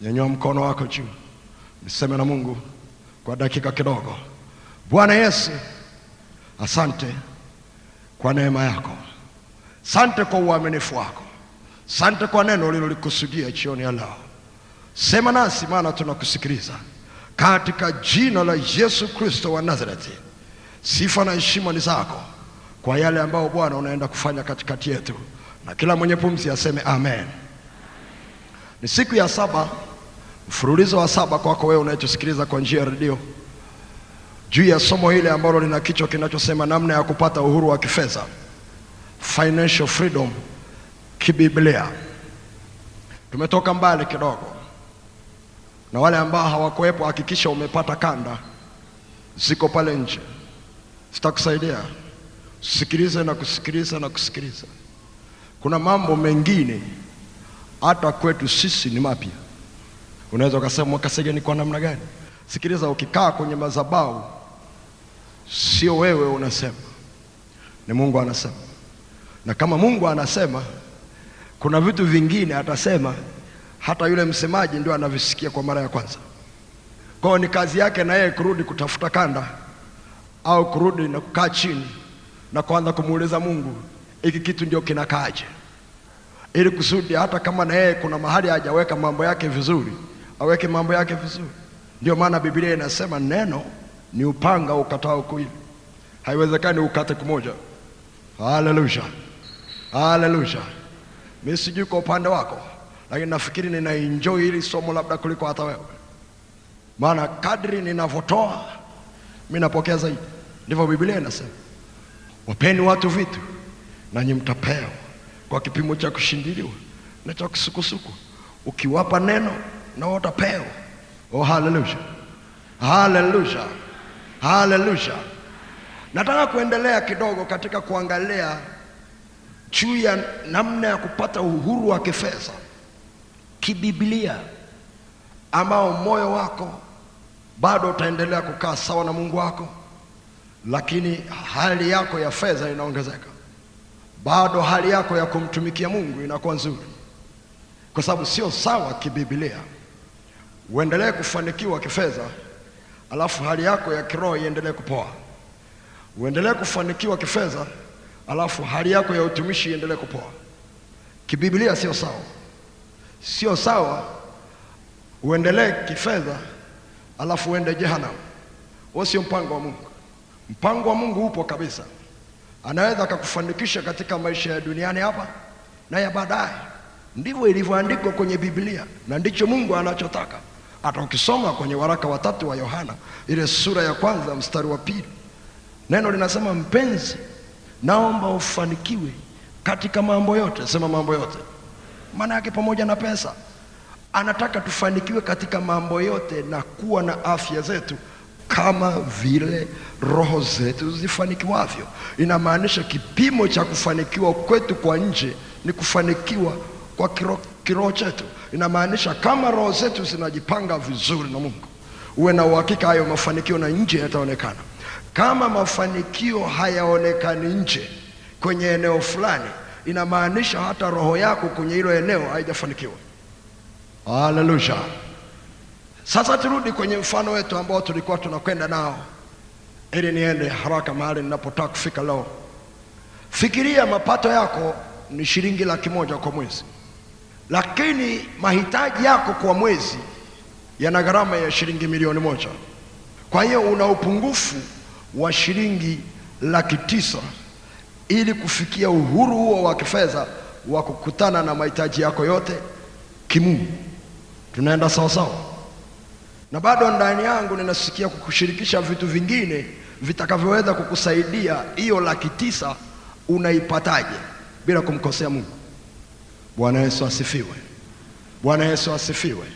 Nyanyua mkono wako juu, niseme na Mungu kwa dakika kidogo. Bwana Yesu, asante kwa neema yako, asante kwa uaminifu wako, asante kwa neno ulilolikusudia jioni ya leo. Sema nasi maana tunakusikiliza, katika jina la Yesu Kristo wa Nazareti. Sifa na heshima ni zako kwa yale ambao Bwana unaenda kufanya katikati yetu, na kila mwenye pumzi aseme amen. Ni siku ya 7, mfululizo wa 7 kwako wewe unayetusikiliza kwa njia ya redio, juu ya somo hili ambalo lina kichwa kinachosema namna ya kupata uhuru wa kifedha, financial freedom kibiblia. Tumetoka mbali kidogo, na wale ambao hawakuepo hakikisha umepata kanda, ziko pale nje, zitakusaidia. Sikiliza na kusikiliza na kusikiliza. Kuna mambo mengine hata kwetu sisi ni mapya. Unaweza ukasema mwakasege ni kwa namna gani? Sikiliza, ukikaa kwenye madhabahu sio wewe unasema, ni Mungu anasema. Na kama Mungu anasema, kuna vitu vingine atasema hata yule msemaji ndio anavisikia kwa mara ya kwanza. Kwa hiyo ni kazi yake na yeye kurudi kutafuta kanda, au kurudi na kukaa chini na kuanza kumuuliza Mungu, hiki kitu ndio kinakaaje, ili kusudi hata kama na yeye kuna mahali hajaweka mambo yake vizuri, aweke mambo yake vizuri. Ndio maana Biblia inasema neno ni upanga ukatao kuwili, haiwezekani ukate kumoja. Haleluya, haleluya. Mimi sijui kwa upande wako, lakini nafikiri nina enjoy hili somo labda kuliko hata wewe, maana kadri ninavyotoa mimi napokea zaidi. Ndivyo Biblia inasema, wapeni watu vitu nanyi mtapewa kwa kipimo cha kushindiliwa na cha kusukusuku. Ukiwapa neno na watapewa. Oh, haleluya, haleluya, haleluya. Nataka kuendelea kidogo katika kuangalia juu ya namna ya kupata uhuru wa kifedha kibiblia, ambao moyo wako bado utaendelea kukaa sawa na Mungu wako, lakini hali yako ya fedha inaongezeka. Bado hali yako ya kumtumikia Mungu inakuwa nzuri, kwa sababu sio sawa kibiblia uendelee kufanikiwa kifedha alafu hali yako ya kiroho iendelee kupoa. Uendelee kufanikiwa kifedha alafu hali yako ya utumishi iendelee kupoa. Kibiblia sio sawa. Sio sawa uendelee kifedha alafu uende jehanamu. Huo sio mpango wa Mungu. Mpango wa Mungu upo kabisa. Anaweza akakufanikisha katika maisha ya duniani hapa na ya baadaye. Ndivyo ilivyoandikwa kwenye Biblia, na ndicho Mungu anachotaka. Hata ukisoma kwenye waraka wa 3 wa Yohana, ile sura ya 1 mstari wa 2, neno linasema, mpenzi, naomba ufanikiwe katika mambo yote. Sema mambo yote. Maana yake pamoja na pesa. Anataka tufanikiwe katika mambo yote na kuwa na afya zetu kama vile roho zetu zifanikiwavyo. Inamaanisha kipimo cha kufanikiwa kwetu kwa nje ni kufanikiwa kwa kiroho chetu. Inamaanisha kama roho zetu zinajipanga vizuri na Mungu, uwe na uhakika hayo mafanikio na nje yataonekana. Kama mafanikio hayaonekani nje kwenye eneo fulani, inamaanisha hata roho yako kwenye hilo eneo haijafanikiwa. Haleluya. Sasa turudi kwenye mfano wetu ambao tulikuwa tunakwenda nao, ili niende haraka mahali ninapotaka kufika leo. Fikiria mapato yako ni shilingi 100,000 kwa mwezi, lakini mahitaji yako kwa mwezi yana gharama ya shilingi 1,000,000. Kwa hiyo una upungufu wa shilingi 900,000 ili kufikia uhuru huo wa kifedha wa kukutana na mahitaji yako yote kimungu. Tunaenda sawa sawa? Na bado ndani yangu ninasikia kukushirikisha vitu vingine vitakavyoweza kukusaidia hiyo 900,000 unaipataje bila kumkosea Mungu. Bwana Yesu asifiwe. Bwana Yesu asifiwe.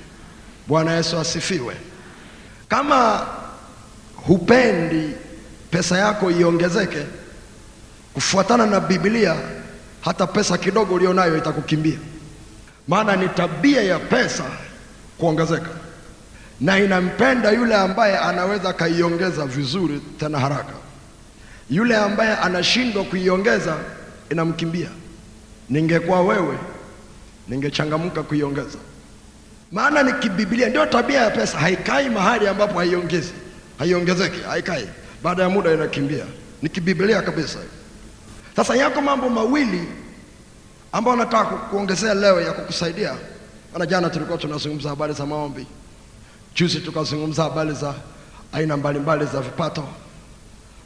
Bwana Yesu asifiwe. Kama hupendi pesa yako iongezeke, kufuatana na Biblia, hata pesa kidogo ulionayo itakukimbia. Maana ni tabia ya pesa kuongezeka, na inampenda yule ambaye anaweza kaiongeza vizuri tena haraka. Yule ambaye anashindwa kuiongeza inamkimbia. Ningekuwa wewe, ningechangamka kuiongeza. Maana ni kibiblia, ndio tabia ya pesa. Haikai mahali ambapo haiongezeki, haikai. Baada ya muda inakimbia. Ni kibiblia kabisa. Sasa yako mambo mawili ambayo nataka kuongezea leo ya kukusaidia. Maana jana tulikuwa tunazungumza habari za maombi. Juzi tukazungumza habari za aina mbalimbali za vipato.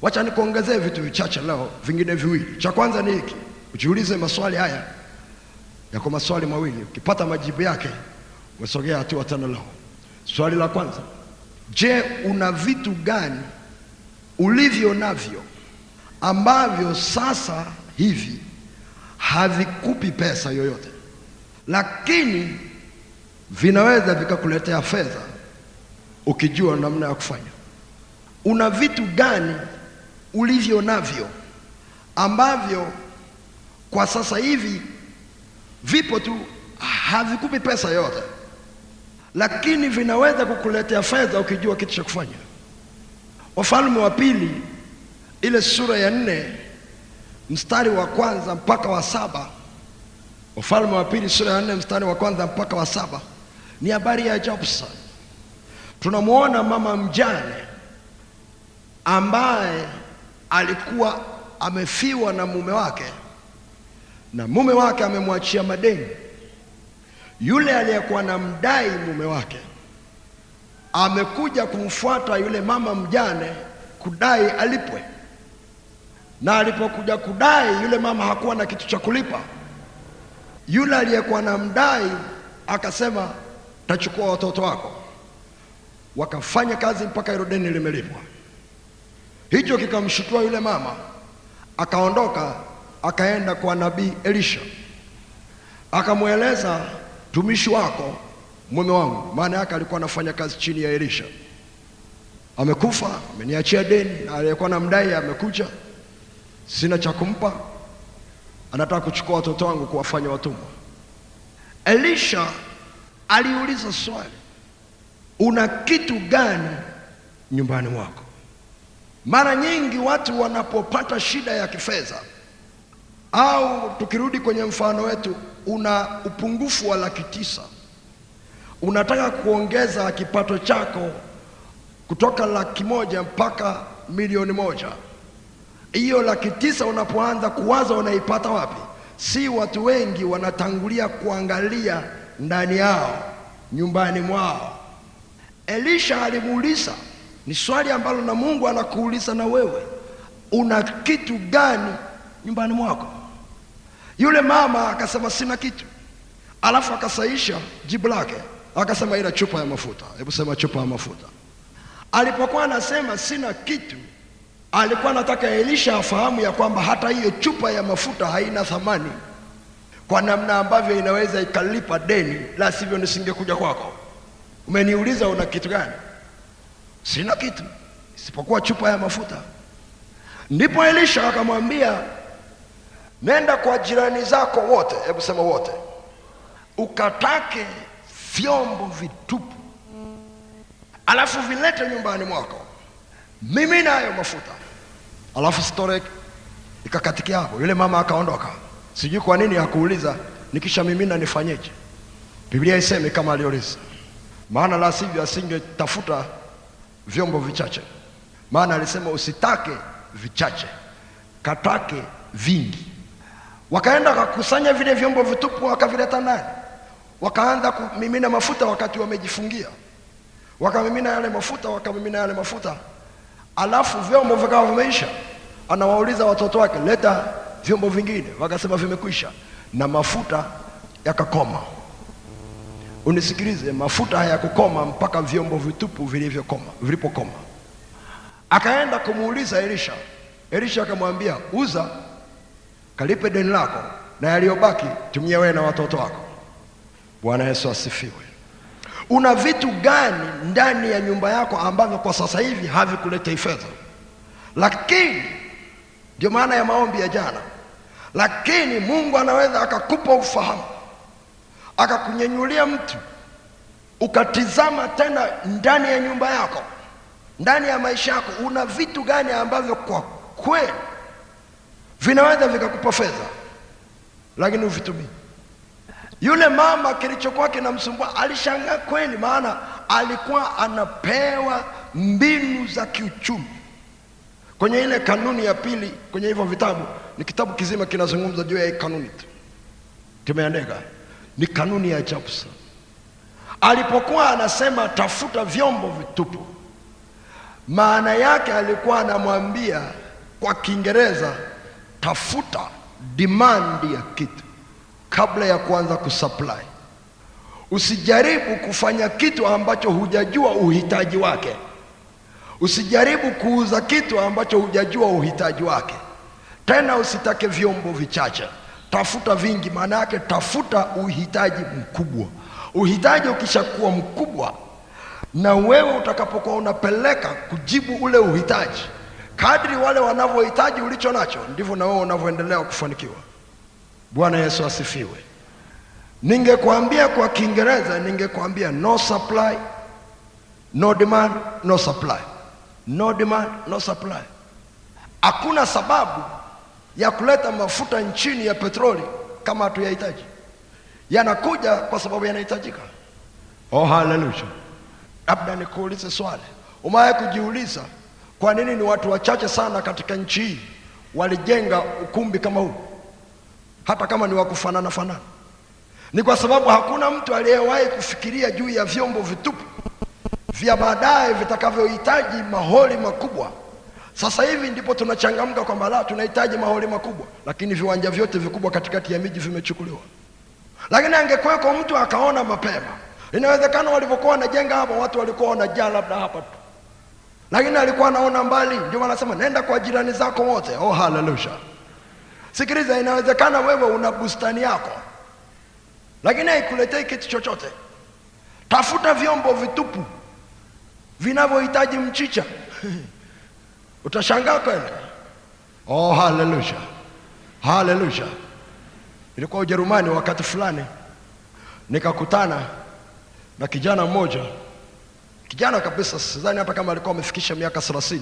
Wacha nikuongezee vitu vichache leo, vingine viwili. Cha kwanza ni hiki. Ujiulize maswali haya. Yako maswali mawili. Ukipata majibu yake, usogea hatua tano leo. Swali la kwanza: je, una vitu gani ulivyo navyo ambavyo sasa hivi havikupi pesa yoyote, lakini vinaweza vikakuletea fedha ukijua namna ya kufanya? Una vitu gani ulivyo navyo ambavyo kwa sasa hivi vipo tu, havikupi pesa yoyote, lakini vinaweza kukuletea fedha ukijua kitu cha kufanya? Wafalme wa Pili ile sura ya 4 mstari wa 1 mpaka wa 7. Wafalme wa Pili sura ya 4 mstari wa 1 mpaka wa 7 ni habari ya ajabu sana. Tunamuona mama mjane ambaye alikuwa amefiwa na mume wake, na mume wake amemwachia madeni. Yule aliyekuwa na mdai mume wake amekuja kumfuata yule mama mjane kudai alipwe, na alipokuja kudai, yule mama hakuwa na kitu cha kulipa. Yule aliyekuwa na mdai akasema, tachukua watoto wako. Wakafanya kazi mpaka hilo deni limelipwa. Hicho kikamshitua yule mama, akaondoka akaenda kwa nabii Elisha, akamweleza, tumishi wako mume wangu, maana yake alikuwa anafanya kazi chini ya Elisha, amekufa, ameniachia deni, na aliyekuwa na mdai amekuja, sina cha kumpa, anataka kuchukua watoto wangu kuwafanya watumwa. Elisha aliuliza swali, una kitu gani nyumbani mwako? Mara nyingi watu wanapopata shida ya kifedha, au tukirudi kwenye mfano wetu, una upungufu wa 900, unataka kuongeza kipato chako kutoka 100,000 mpaka 1,000,000. Hiyo 900 unapoanza kuwaza unaipata wapi? Si watu wengi wanatangulia kuangalia ndani yao, nyumbani mwao. Elisha alimuuliza, ni swali ambalo na Mungu anakuuliza na wewe, una kitu gani nyumbani mwako? Yule mama akasema sina kitu. Alafu akasaisha jibu lake, akasema ila chupa ya mafuta. Hebu sema chupa ya mafuta. Alipokuwa anasema sina kitu, alikuwa anataka Elisha afahamu ya kwamba hata hiyo chupa ya mafuta haina thamani kwa namna ambavyo inaweza ikalipa deni, la sivyo nisingekuja kwako. Umeniuliza una kitu gani? Sina kitu isipokuwa chupa ya mafuta. Ndipo Elisha akamwambia, nenda kwa jirani zako wote, hebu sema wote, ukatake vyombo vitupu, alafu vilete nyumbani mwako, mimi nayo mafuta. Alafu story ikakatikia hapo. Yule mama akaondoka. Sijui kwa nini hakuuliza nikisha mimina nifanyeje. Biblia iseme kama aliuliza, maana la sivyo asingetafuta vyombo vichache. Maana alisema usitake vichache, katake vingi. Wakaenda wakakusanya vile vyombo vitupu, wakavileta ndani, wakaanza kumimina mafuta wakati wamejifungia. Wakamimina yale mafuta, alafu vyombo vikawa vimeisha. Anawauliza watoto wake, leta vyombo vingine. Wakasema vimekwisha, na mafuta yakakoma. Unisikilize, mafuta hayakukoma mpaka vyombo vitupu vilipokoma. Akaenda kumuuliza Elisha. Elisha akamwambia, uza, kalipe deni lako, na yaliyobaki tumia wewe na watoto wako. Bwana Yesu asifiwe. Una vitu gani ndani ya nyumba yako ambavyo kwa sasa hivi havikuletei fedha? Lakini ndio maana ya maombi ya jana. Lakini Mungu anaweza akakupa ufahamu, akakunyenyulia mtu, ukatizama tena ndani ya nyumba yako, ndani ya maisha yako, una vitu gani ambavyo kwa kweli vinaweza vikakupa fedha, lakini uvitumii. Yule mama kilichokuwa kinamsumbua alishangaa kweli, maana alikuwa anapewa mbinu za kiuchumi. Kwenye ile kanuni ya pili kwenye hivyo vitabu, ni kitabu kizima kinazungumza juu ya kanuni tu, kimeandika ni kanuni ya ajabu sana. Alipokuwa anasema tafuta vyombo vitupu, maana yake alikuwa anamwambia kwa Kiingereza, tafuta demand ya kitu kabla ya kuanza kusupply. Usijaribu kufanya kitu ambacho hujajua uhitaji wake. Usijaribu kuuza kitu ambacho hujajua uhitaji wake. Tena usitake vyombo vichache, tafuta vingi. Maana yake tafuta uhitaji mkubwa. Uhitaji ukishakuwa mkubwa, na wewe utakapokuwa unapeleka kujibu ule uhitaji, kadri wale wanavyohitaji ulicho nacho, ndivyo na wewe unavyoendelea kufanikiwa. Bwana Yesu asifiwe. Ningekwambia kwa Kiingereza, ningekwambia no supply, no demand, no supply. No demand, no supply. Hakuna sababu ya kuleta mafuta nchini ya petroli kama hatuyahitaji. Yanakuja kwa sababu yanahitajika. Oh, haleluya. Labda nikuulize swali. Umewahi kujiuliza kwa nini ni watu wachache sana katika nchi hii walijenga ukumbi kama huu, hata kama ni wa kufanana fanana? Ni kwa sababu hakuna mtu aliyewahi kufikiria juu ya vyombo vitupu vya baadaye vitakavyohitaji maholi makubwa. Sasa hivi ndipo tunachangamka kwamba la, tunahitaji maholi makubwa, lakini viwanja vyote vikubwa katikati ya miji vimechukuliwa. Lakini angekuweko mtu akaona mapema, inawezekana walivyokuwa wanajenga hapa watu walikuwa wanajaa labda hapa tu, lakini alikuwa anaona mbali. Ndio anasema nenda kwa jirani zako wote. Oh, haleluya. Sikiliza, inawezekana wewe una bustani yako, lakini haikuletei kitu chochote. Tafuta vyombo vitupu vinavyohitaji mchicha. Utashangaa kweli. Oh, haleluya. Haleluya. Nilikuwa Ujerumani wakati fulani, nikakutana na kijana mmoja, kijana kabisa, sidhani hata kama alikuwa amefikisha miaka 30,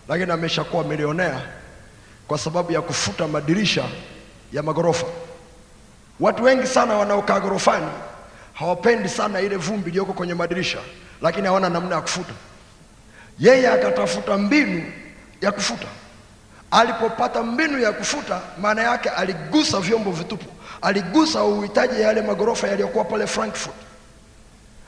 lakini ameshakuwa milionea kwa sababu ya kufuta madirisha ya magorofa. Watu wengi sana wanaokaa gorofani hawapendi sana ile vumbi iliyoko kwenye madirisha, lakini hawana namna ya kufuta. Yeye akatafuta mbinu ya kufuta. Alipopata mbinu ya kufuta, maana yake aligusa vyombo vitupu, aligusa uhitaji yale magorofa yaliyokuwa pale Frankfurt.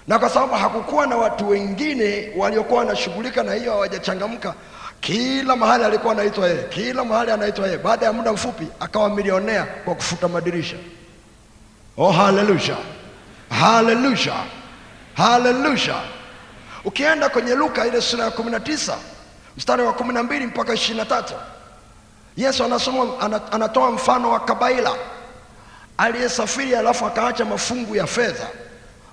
Na kwa sababu hakukuwa na watu wengine waliokuwa wanashughulika na hiyo, hawajachangamka, kila mahali alikuwa anaitwa yeye, kila mahali anaitwa yeye. Baada ya muda mfupi akawa milionea kwa kufuta madirisha. Oh, haleluya. Haleluya. Haleluya. Ukienda kwenye Luka ile sura ya 19 mstari wa 12 mpaka 23, Yesu anatoa mfano wa kabaila aliyesafiri alafu akaacha mafungu ya fedha,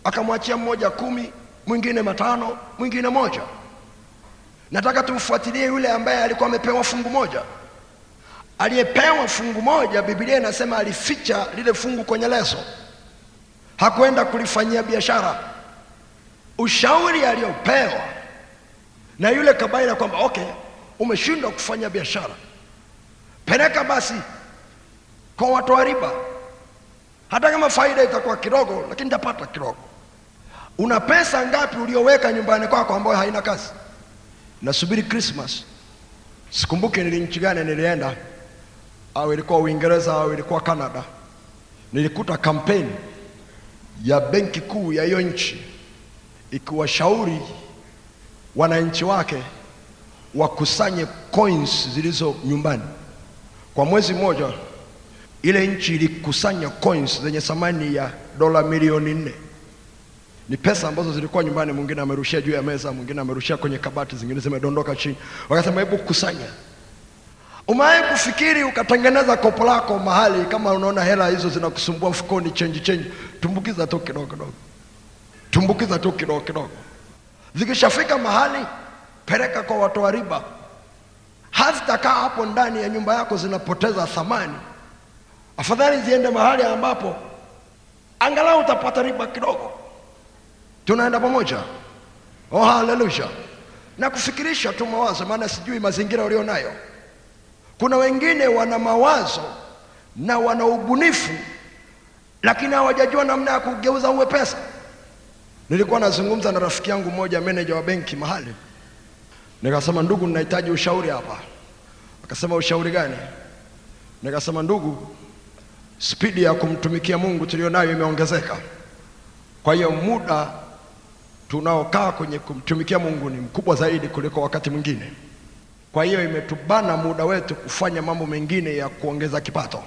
akamwachia mmoja 10, mwingine 5, mwingine 1. Nataka tumfuatilie yule ambaye alikuwa amepewa fungu moja. Aliyepewa fungu moja, Biblia inasema alificha lile fungu kwenye leso, hakwenda kulifanyia biashara. Ushauri aliopewa na yule kabaila kwamba okay, umeshindwa kufanya biashara, peleka basi kwa watoa riba, hata kama faida itakuwa kidogo, lakini nitapata kidogo. Una pesa ngapi ulioweka nyumbani kwako ambayo haina kazi? Nasubiri Christmas, sikumbuki ni nchi gani nilienda, au ilikuwa Uingereza au ilikuwa Canada. Nilikuta kampeni ya benki kuu ya hiyo nchi ikiwashauri wananchi wake wakusanye coins zilizo nyumbani. Kwa mwezi mmoja ile nchi ilikusanya coins zenye thamani ya dola milioni 4. Ni pesa ambazo zilikuwa nyumbani, mwingine amerushia juu ya meza, mwingine amerushia kwenye kabati, zingine zimedondoka chini. Wakasema hebu kusanya. Umewahi kufikiri ukatengeneza kopo lako mahali, kama unaona hela hizo zinakusumbua mfukoni, change, tumbukiza tu kidogo kidogo, tumbukiza tu kidogo kidogo. Zikishafika mahali, peleka kwa watoa riba. Hazitakaa hapo ndani ya nyumba yako zinapoteza thamani. Afadhali ziende mahali ambapo angalau utapata riba kidogo. Tunaenda pamoja? Oh, haleluya. Na kufikirisha tu mawazo, maana sijui mazingira ulio nayo. Kuna wengine wana mawazo na wana ubunifu, lakini hawajajua namna ya kugeuza uwe pesa. Nilikuwa nazungumza na rafiki yangu mmoja, manager wa benki mahali. Nikasema, ndugu, ninahitaji ushauri hapa. Akasema, ushauri gani? Nikasema, ndugu, spidi ya kumtumikia Mungu tulionayo imeongezeka. Kwa hiyo muda tunaokaa kwenye kumtumikia Mungu ni mkubwa zaidi kuliko wakati mwingine. Kwa hiyo imetubana muda wetu kufanya mambo mengine ya kuongeza kipato.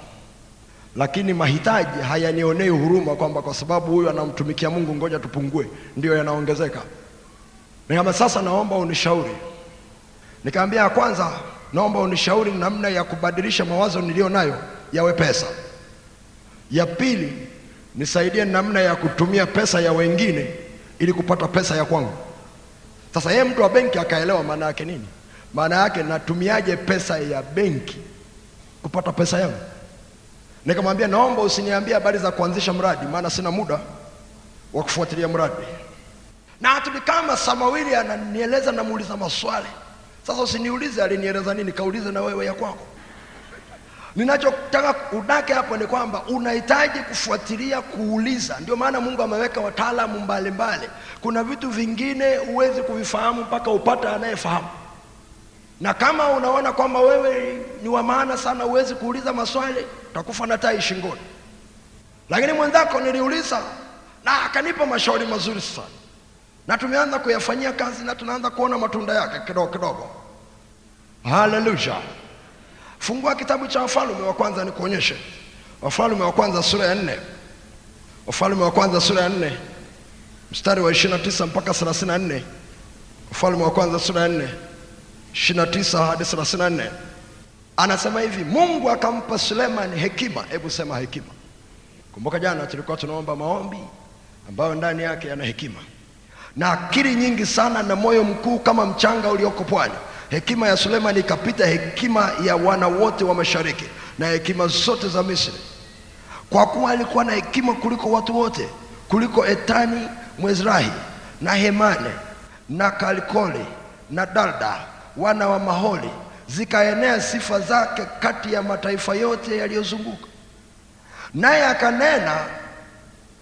Lakini mahitaji hayanionei huruma kwamba kwa sababu huyu anamtumikia Mungu ngoja tupungue, ndio yanaongezeka. Nikama, sasa naomba unishauri. Nikaambia, kwanza naomba unishauri namna ya kubadilisha mawazo nilio nayo yawe pesa. Ya pili, nisaidie namna ya kutumia pesa ya wengine ili kupata pesa ya kwangu. Sasa yeye mtu wa benki akaelewa maana yake nini. Maana yake, natumiaje pesa ya benki kupata pesa yangu? Nikamwambia, naomba usiniambie habari za kuanzisha mradi, maana sina muda wa kufuatilia mradi. Na tulikaa masaa mawili ananieleza, namuuliza maswali. Sasa usiniulize alinieleza nini, kaulize na wewe ya kwako. Ninachotaka udake hapo ni kwamba unahitaji kufuatilia, kuuliza. Ndio maana Mungu ameweka wataalamu mbalimbali. Kuna vitu vingine huwezi kuvifahamu mpaka upate anayefahamu. Na kama unaona kwamba wewe ni wa maana sana, huwezi kuuliza maswali, utakufa na tai shingoni. Lakini mwenzako niliuliza na akanipa mashauri mazuri sana, na tumeanza kuyafanyia kazi na tunaanza kuona matunda yake kidogo kidogo. Haleluya. Fungua kitabu cha Wafalme wa kwanza nikuonyeshe. Wafalme wa kwanza sura ya 4. Wafalme wa kwanza sura ya 4 mstari wa 29 mpaka 34. Wafalme wa kwanza sura ya 4 29 hadi 34. Anasema hivi, Mungu akampa Suleiman hekima. Hebu sema hekima. Kumbuka jana tulikuwa tunaomba maombi ambayo ndani yake yana hekima. Na akili nyingi sana na moyo mkuu kama mchanga ulioko pwani. Hekima ya Suleiman ikapita hekima ya wana wote wa mashariki na hekima zote za Misri. Kwa kuwa alikuwa na hekima kuliko watu wote, kuliko Etani Mwezrahi na Hemane na Kalkoli na Darda wana wa Maholi. Zikaenea sifa zake kati ya mataifa yote yaliyozunguka. Naye akanena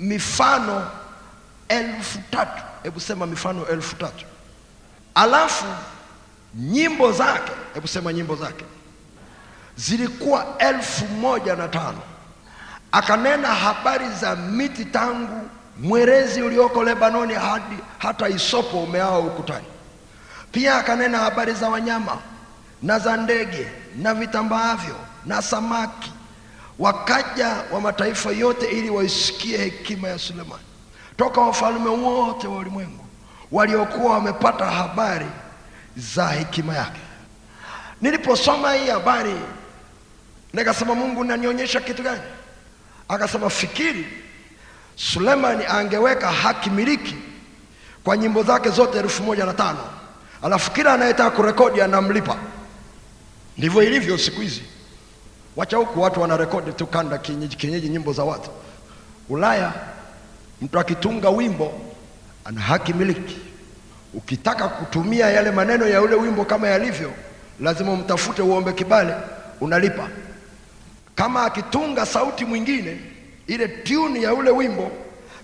mifano 3,000. Hebu sema mifano 3,000. Alafu nyimbo zake, hebu sema nyimbo zake, zilikuwa 1,500. Akanena habari za miti tangu mwerezi ulioko Lebanoni hata isopo umeao ukutani. Pia akanena habari za wanyama na za ndege na vitambaavyo na samaki. Wakaja wa mataifa yote ili waisikie hekima ya Sulemani toka wafalme wote wa ulimwengu waliokuwa wamepata habari za hekima yake. Niliposoma hii habari nikasema, Mungu unanionyesha kitu gani? Akasema, fikiri Sulemani angeweka haki miliki kwa nyimbo zake zote 1,500, alafu kila anayetaka kurekodi anamlipa. Ndivyo ilivyo siku hizi. Wacha huku watu wanarekodi tu kanda kienyeji nyimbo za watu. Ulaya mtu akitunga wimbo ana haki miliki. Ukitaka kutumia yale maneno ya ule wimbo kama yalivyo, lazima umtafute uombe kibali, unalipa. Kama akitunga sauti mwingine, ile tune ya ule wimbo,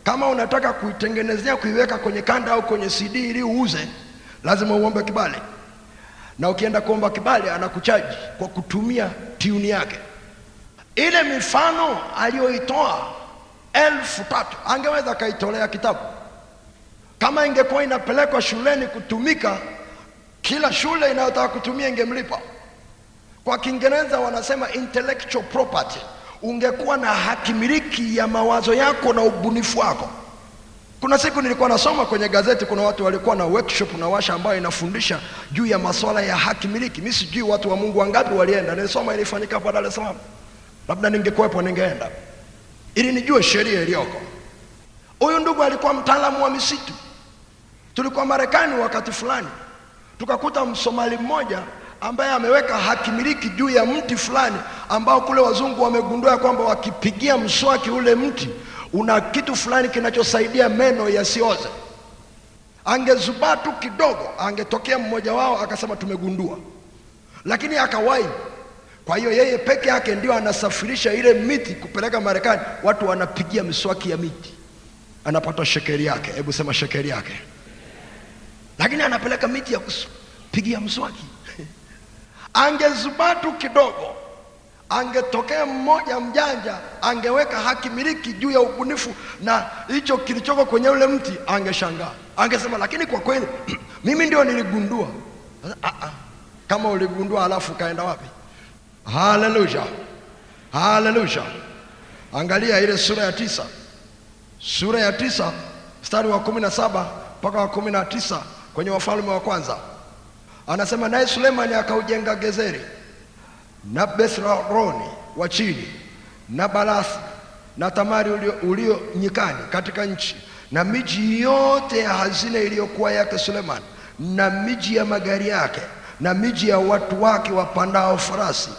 kama unataka kuitengenezea kuiweka kwenye kanda au kwenye CD ili uuze, lazima uombe kibali. Na ukienda kuomba kibali anakuchaji kwa kutumia tune yake. Ile mifano aliyoitoa 3,000 angeweza kaitolea kitabu. Kama ingekuwa inapelekwa shuleni kutumika, kila shule inayotaka kutumia ingemlipa. Kwa Kiingereza wanasema intellectual property. Ungekuwa na haki miliki ya mawazo yako na ubunifu wako. Kuna siku nilikuwa nasoma kwenye gazeti, kuna watu walikuwa na workshop na washa ambayo inafundisha juu ya masuala ya haki miliki. Mimi sijui watu wa Mungu wangapi walienda. Nilisoma ilifanyika hapa Dar es Salaam. Labda ningekuwepo ningeenda ili nijue sheria iliyoko. Huyu ndugu alikuwa mtaalamu wa misitu. Tulikuwa Marekani wakati fulani, tukakuta Msomali mmoja ambaye ameweka hakimiliki juu ya mti fulani ambao kule wazungu wamegundua kwamba wakipigia mswaki ule mti una kitu fulani kinachosaidia meno yasioze. Angezubaa tu kidogo, angetokea mmoja wao akasema tumegundua, lakini akawahi. Kwa hiyo yeye peke yake ndio anasafirisha ile miti kupeleka Marekani, watu wanapigia miswaki ya miti, anapata shekeli yake. Hebu sema shekeli yake. Lakini anapeleka miti ya kupigia mswaki. Angezubaa tu kidogo, angetokea mmoja mjanja, angeweka hakimiliki juu ya ubunifu na hicho kilichoko kwenye ule mti, angeshangaa. Angesema lakini kwa kweli mimi ndio niligundua. Kama uligundua alafu kaenda wapi? Haleluya, haleluya. Angalia ile sura ya 9, sura ya 9 mstari wa 17 mpaka wa 19 kwenye Wafalme wa Kwanza. Anasema naye Sulemani akaujenga Gezeri na Bethroni wa chini na Balasi na Tamari ulio nyikani katika nchi, na miji yote ya hazina iliyokuwa yake Sulemani, na miji ya magari yake, na miji ya watu wake wapandao farasi.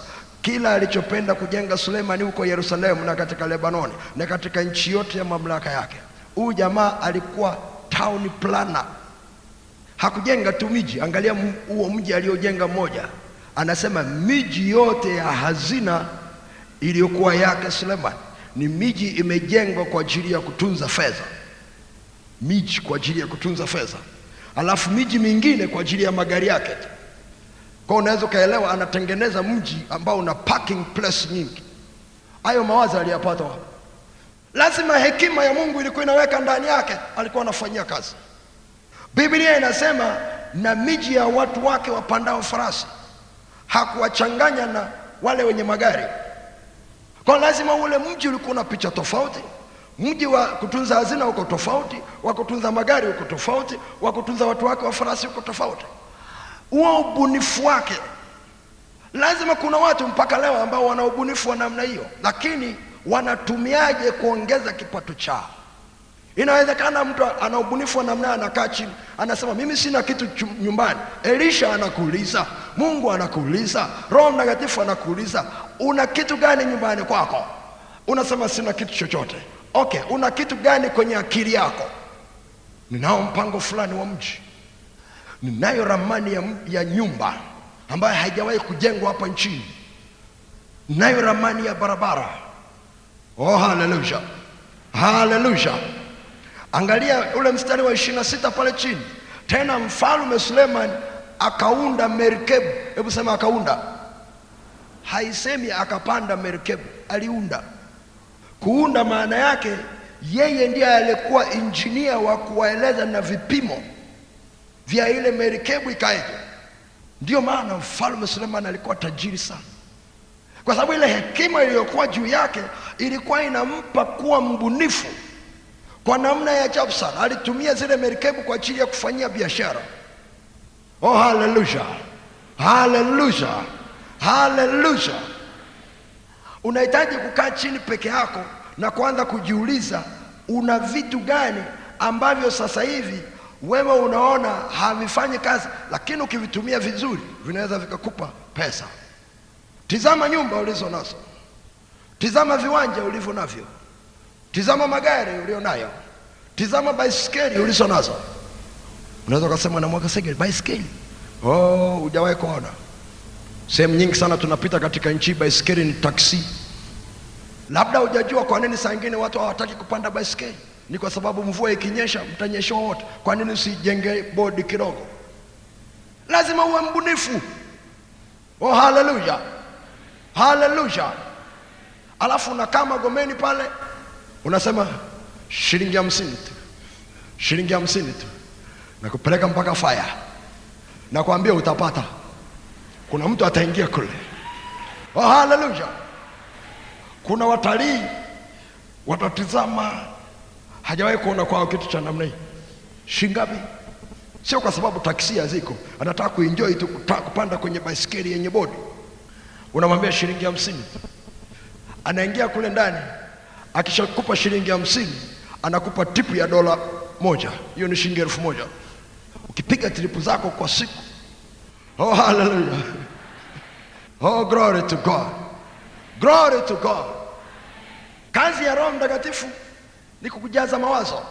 Kila alichopenda kujenga Sulemani huko Yerusalemu na katika Lebanoni na katika nchi yote ya mamlaka yake. Huyu jamaa alikuwa town planner. Hakujenga tu miji. Angalia huo mji aliojenga mmoja, anasema miji yote ya hazina iliyokuwa yake Sulemani. Ni miji imejengwa kwa ajili ya kutunza fedha, miji kwa ajili ya kutunza fedha, alafu miji mingine kwa ajili ya magari yake. Kwa unaweza kaelewa, anatengeneza mji ambao una parking place nyingi. Hayo mawazo aliyapata wapi? Lazima hekima ya Mungu ilikuwa inaweka ndani yake, alikuwa anafanyia kazi. Biblia inasema na miji ya watu wake wapandao farasi. Hakuwachanganya na wale wenye magari. Kwa lazima ule mji ulikuwa na picha tofauti. Mji wa kutunza hazina uko tofauti, wa kutunza magari uko tofauti, wa kutunza watu wake wa farasi uko tofauti. Huo ubunifu wake, lazima kuna watu mpaka leo ambao wana ubunifu wa namna hiyo, lakini wanatumiaje kuongeza kipato chao? Inawezekana mtu ana ubunifu wa namna, anakaa chini anasema mimi sina kitu nyumbani. Elisha anakuuliza, Mungu anakuuliza, Roho Mtakatifu anakuuliza, una kitu gani nyumbani kwako? Unasema sina kitu chochote. Okay, una kitu gani kwenye akili yako? Ninao mpango fulani wa mji, ninayo ramani ya nyumba ambayo haijawahi kujengwa hapa nchini, ninayo ramani ya barabara. Oh, haleluya, haleluya. Angalia ule mstari wa 26 pale chini. Tena mfalme Suleiman akaunda merikebu. Hebu sema akaunda. Haisemi akapanda merikebu, aliunda. Kuunda maana yake yeye ndiye alikuwa injinia wa kuwaeleza na vipimo vya ile merikebu ikaje. Ndio maana mfalme Suleiman alikuwa tajiri sana, kwa sababu ile hekima iliyokuwa juu yake ilikuwa inampa kuwa mbunifu kwa namna ya ajabu sana. Alitumia zile merikebu kwa ajili ya kufanyia biashara. Oh, haleluya, haleluya, haleluya. Unahitaji kukaa chini peke yako na kuanza kujiuliza, una vitu gani ambavyo sasa hivi wewe unaona havifanyi kazi, lakini ukivitumia vizuri vinaweza vikakupa pesa. Tizama nyumba ulizo nazo, tizama viwanja ulivyo navyo, tizama magari ulionayo, tizama baisikeli ulizo nazo. Unaweza kusema na mwaka segeli baisikeli. Oh, hujawahi kuona. Sehemu nyingi sana tunapita katika nchi, baisikeli ni taksi. Labda hujajua kwa nini saa nyingine watu hawataki kupanda baisikeli. Ni kwa sababu mvua ikinyesha mtanyesha wote. Kwa nini usijenge bodi kidogo? Lazima uwe mbunifu. Oh, haleluya, haleluya. Alafu unakaa Magomeni pale unasema shilingi 50 tu, shilingi 50 tu, na kupeleka mpaka faya, na kuambia utapata. Kuna mtu ataingia kule. Oh, haleluya. Kuna watalii watatizama, hajawahi kuona kwao kitu cha namna hii. Shingapi? Sio kwa sababu taksi haziko, anataka kuenjoy tu, kupanda kwenye baisikeli yenye bodi. Unamwambia shilingi 50. Anaingia kule ndani, akishakupa shilingi 50, anakupa tipu ya $1. Hiyo ni shilingi 1000. Ukipiga tripu zako kwa siku, oh hallelujah, oh glory to God, glory to God. Kazi ya Roho Mtakatifu ni kukujaza mawazo,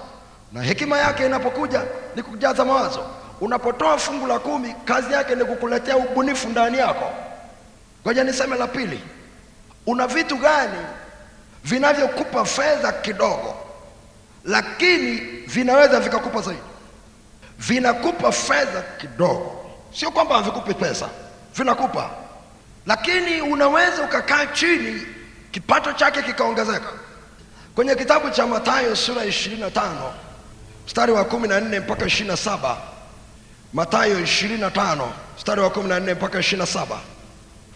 na hekima yake inapokuja ni kukujaza mawazo. Unapotoa fungu la 10, kazi yake ni kukuletea ubunifu ndani yako. Ngoja niseme la pili. Una vitu gani vinavyokupa fedha kidogo lakini vinaweza vikakupa zaidi? Vinakupa fedha kidogo, sio kwamba havikupi pesa, vinakupa, lakini unaweza ukakaa chini kipato chake kikaongezeka. Kwenye kitabu cha Mathayo sura 25 mstari wa 14 mpaka 27, Mathayo 25 mstari wa 14 mpaka 27.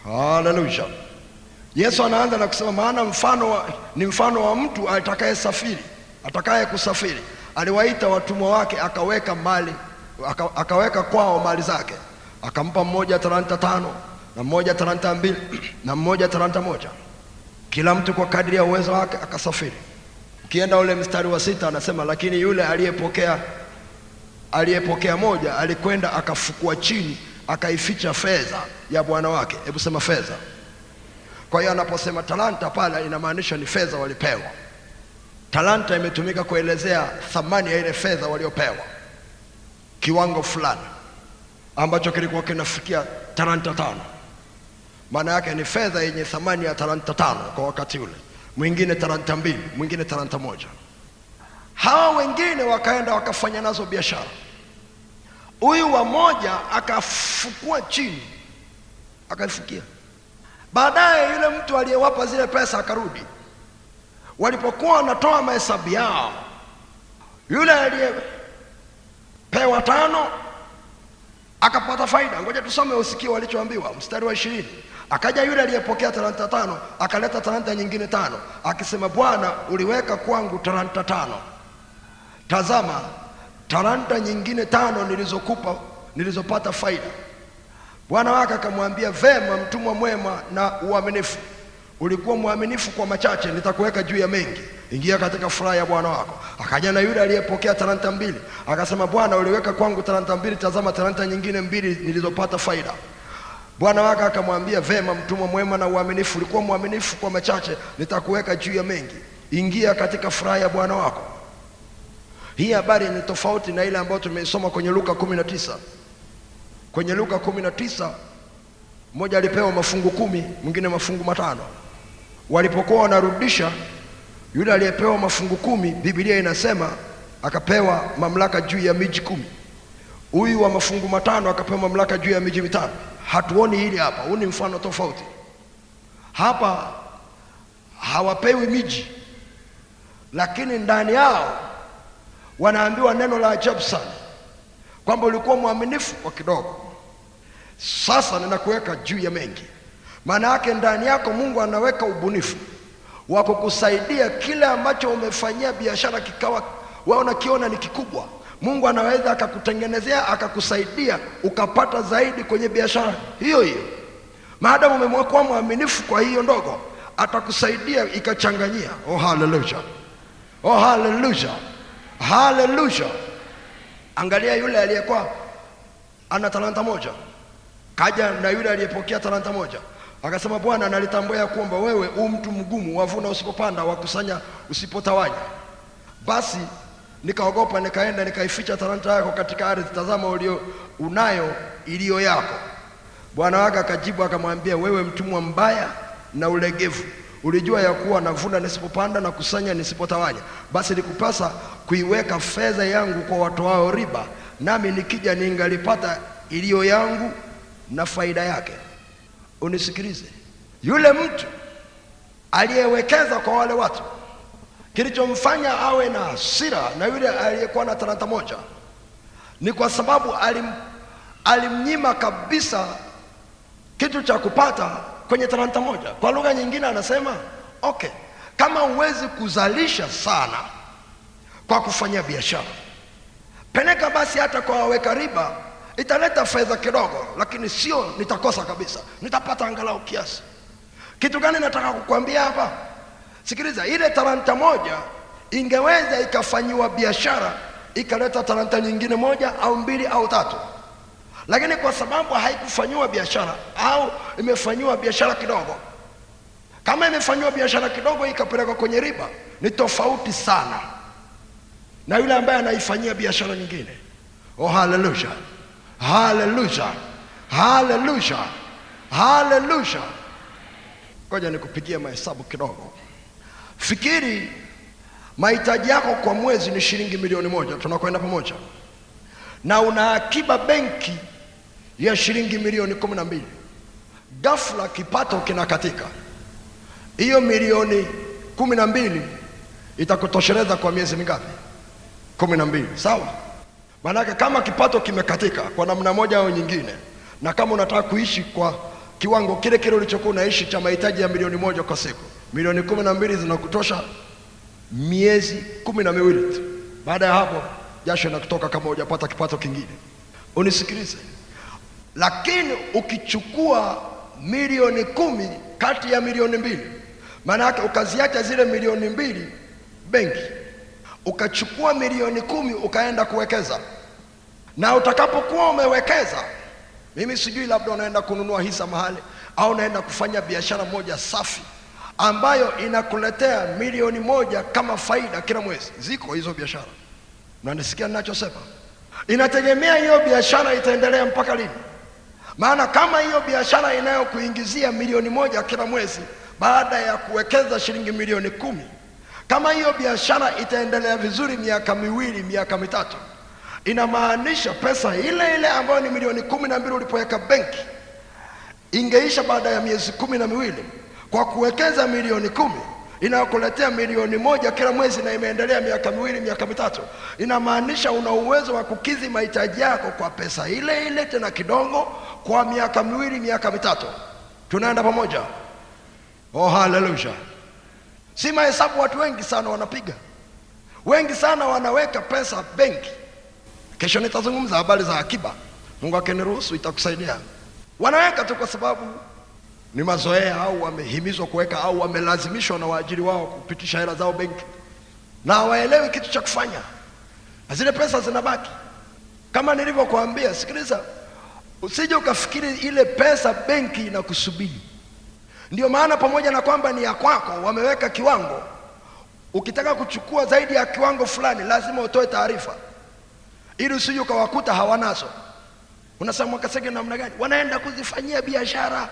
Haleluya. Yesu anaanza na kusema, maana ni mfano wa mtu atakaye kusafiri. Aliwaita watumwa wake, akaweka kwao mali zake. Akampa mmoja talanta 5, na mmoja talanta 2, na mmoja talanta 1, kila mtu kwa kadri ya uwezo wake akasafiri. Ukienda ule mstari wa 6 anasema, lakini yule aliyepokea moja alikwenda akafukua chini, akaificha fedha ya bwana wake. Hebu sema fedha. Kwa hiyo anaposema talanta pale inamaanisha ni fedha walipewa. Talanta imetumika kuelezea thamani ya ile fedha waliopewa, kiwango fulani ambacho kilikuwa kinafikia talanta 5. Maana yake ni fedha yenye thamani ya talanta 5 kwa wakati ule, mwingine talanta 2, mwingine talanta 1. Hawa wengine wakaenda wakafanya nazo biashara. Huyu wa moja akafukua chini, akaifukia. Baadaye yule mtu aliyewapa zile pesa akarudi. Walipokuwa wanatoa mahesabu yao, yule aliyepewa 5 akapata faida. Ngoja tusome usikie walichoambiwa, mstari wa 20. Akaja yule aliyepokea talanta 5, akaleta talanta nyingine 5, akisema, Bwana, uliweka kwangu talanta 5. Tazama, talanta nyingine 5 nilizopata faida. Bwana wake akamwambia, vema mtumwa mwema na uaminifu. Ulikuwa mwaminifu kwa machache, nitakuweka juu ya mengi. Ingia katika furaha ya bwana wako. Akaja na yule aliyepokea talanta 2, akasema, Bwana, uliweka kwangu talanta 2. Tazama, talanta nyingine 2 nilizopata faida. Bwana wake akamwambia, vema mtumwa mwema na uaminifu. Ulikuwa mwaminifu kwa machache, nitakuweka juu ya mengi. Ingia katika furaha ya bwana wako. Hii habari ni tofauti na ile ambayo tumeisoma kwenye Luka 19. Kwenye Luka 19, mmoja alipewa mafungu 10, mwingine mafungu 5. Walipokuwa wanarudisha, yule aliyepewa mafungu 10, Biblia inasema akapewa mamlaka juu ya miji 10. Huyu wa mafungu 5 akapewa mamlaka juu ya miji 5. Hatuoni hili hapa. Huu ni mfano tofauti. Hapa hawapewi miji, lakini ndani yao wanaambiwa neno la ajabu sana, kwamba ulikuwa mwaminifu kwa kidogo, sasa ninakuweka juu ya mengi. Maana yake ndani yako Mungu anaweka ubunifu wa kukusaidia kile ambacho umefanyia biashara kikawa wewe unakiona ni kikubwa. Mungu anaweza akakutengenezea, akakusaidia ukapata zaidi kwenye biashara hiyo hiyo. Maadamu umemwekwa mwaminifu kwa hiyo ndogo, atakusaidia ikachanganyia. Oh hallelujah, oh hallelujah, hallelujah. Angalia yule aliyekuwa ana talanta 1, kaja na yule aliyepokea talanta 1, akasema, Bwana, nalitambua kwamba wewe mtu mgumu, wavuna usipopanda, wakusanya usipotawanya. Basi nikaogopa, nikaenda nikaificha talanta yako katika ardhi. Tazama, unayo iliyo yako. Bwana wake akajibu akamwambia, wewe mtumwa mbaya na ulegevu, ulijua ya kuwa navuna nisipopanda na kusanya nisipotawanya. Basi nikupasa kuiweka fedha yangu kwa watoao riba, nami nikija ningalipata iliyo yangu na faida yake. Unisikilize, yule mtu aliyewekeza kwa wale watu, kilichomfanya awe na hasira na yule aliyekuwa na talanta 1 ni kwa sababu alimnyima kabisa kitu cha kupata kwenye talanta 1. Kwa lugha nyingine anasema, okay, kama huwezi kuzalisha sana kwa kufanya biashara, peleka basi hata kwa waweka riba, italeta fedha kidogo, lakini sio nitakosa kabisa, nitapata angalau kiasi. Kitu gani nataka kukwambia hapa? Sikiliza, ile talanta 1 ingeweza ikafanyiwa biashara ikaleta talanta nyingine moja au mbili au tatu, lakini kwa sababu haikufanyiwa biashara au imefanyiwa biashara kidogo, kama imefanyiwa biashara kidogo ikapelekwa kwenye riba, ni tofauti sana na yule ambaye anaifanyia biashara nyingine. Oh, haleluya, haleluya, haleluya, haleluya. Ngoja nikupigie mahesabu kidogo. Fikiri mahitaji yako kwa mwezi ni shilingi milioni moja, tunakwenda pamoja, na una akiba benki ya shilingi milioni 12. Ghafla kipato kinakatika, hiyo milioni 12 itakutosheleza kwa miezi mingapi? 12, sawa? Maanake kama kipato kimekatika kwa namna moja au nyingine, na kama unataka kuishi kwa kiwango kile kile ulichokuwa unaishi cha mahitaji ya milioni moja kwa siku, milioni 12 zinakutosha miezi 12 tu. Baada ya hapo jasho inakutoka kama hujapata kipato kingine. Unisikilize, lakini ukichukua milioni 10 kati ya milioni 2, maana yake ukaziacha zile milioni 2 benki, ukachukua milioni 10 ukaenda kuwekeza, na utakapokuwa umewekeza, mimi sijui, labda unaenda kununua hisa mahali au unaenda kufanya biashara moja safi ambayo inakuletea milioni 1 kama faida kila mwezi. Ziko hizo biashara, unanisikia ninachosema? Inategemea hiyo biashara itaendelea mpaka lini. Maana kama hiyo biashara inayokuingizia milioni 1 kila mwezi baada ya kuwekeza shilingi milioni 10, kama hiyo biashara itaendelea vizuri miaka 2, miaka 3, inamaanisha pesa ile ile ambayo ni milioni 12 ulipoweka benki ingeisha baada ya miezi 12. Kwa kuwekeza milioni 10 inayokuletea milioni 1 kila mwezi na imeendelea miaka 2, miaka 3, inamaanisha una uwezo wa kukidhi mahitaji yako kwa pesa ile ile tena kidogo kwa miaka 2, miaka 3. Tunaenda pamoja? Oh, haleluya. Si mahesabu watu wengi sana wanapiga, wengi sana wanaweka pesa benki. Kesho nitazungumza habari za akiba, Mungu akiniruhusu itakusaidia. Wanaweka tu kwa sababu ni mazoea, au wamehimizwa kuweka, au wamelazimishwa na waajiri wao kupitisha hela zao benki, na hawaelewi kitu cha kufanya, na zile pesa zinabaki. Kama nilivyokuambia, sikiliza, usije ukafikiri ile pesa benki inakusubiri. Ndio maana pamoja na kwamba ni ya kwako, wameweka kiwango. Ukitaka kuchukua zaidi ya kiwango fulani, lazima utoe taarifa, ili usije ukawakuta hawanazo. Unasema Mwakasege namna gani? Wanaenda kuzifanyia biashara.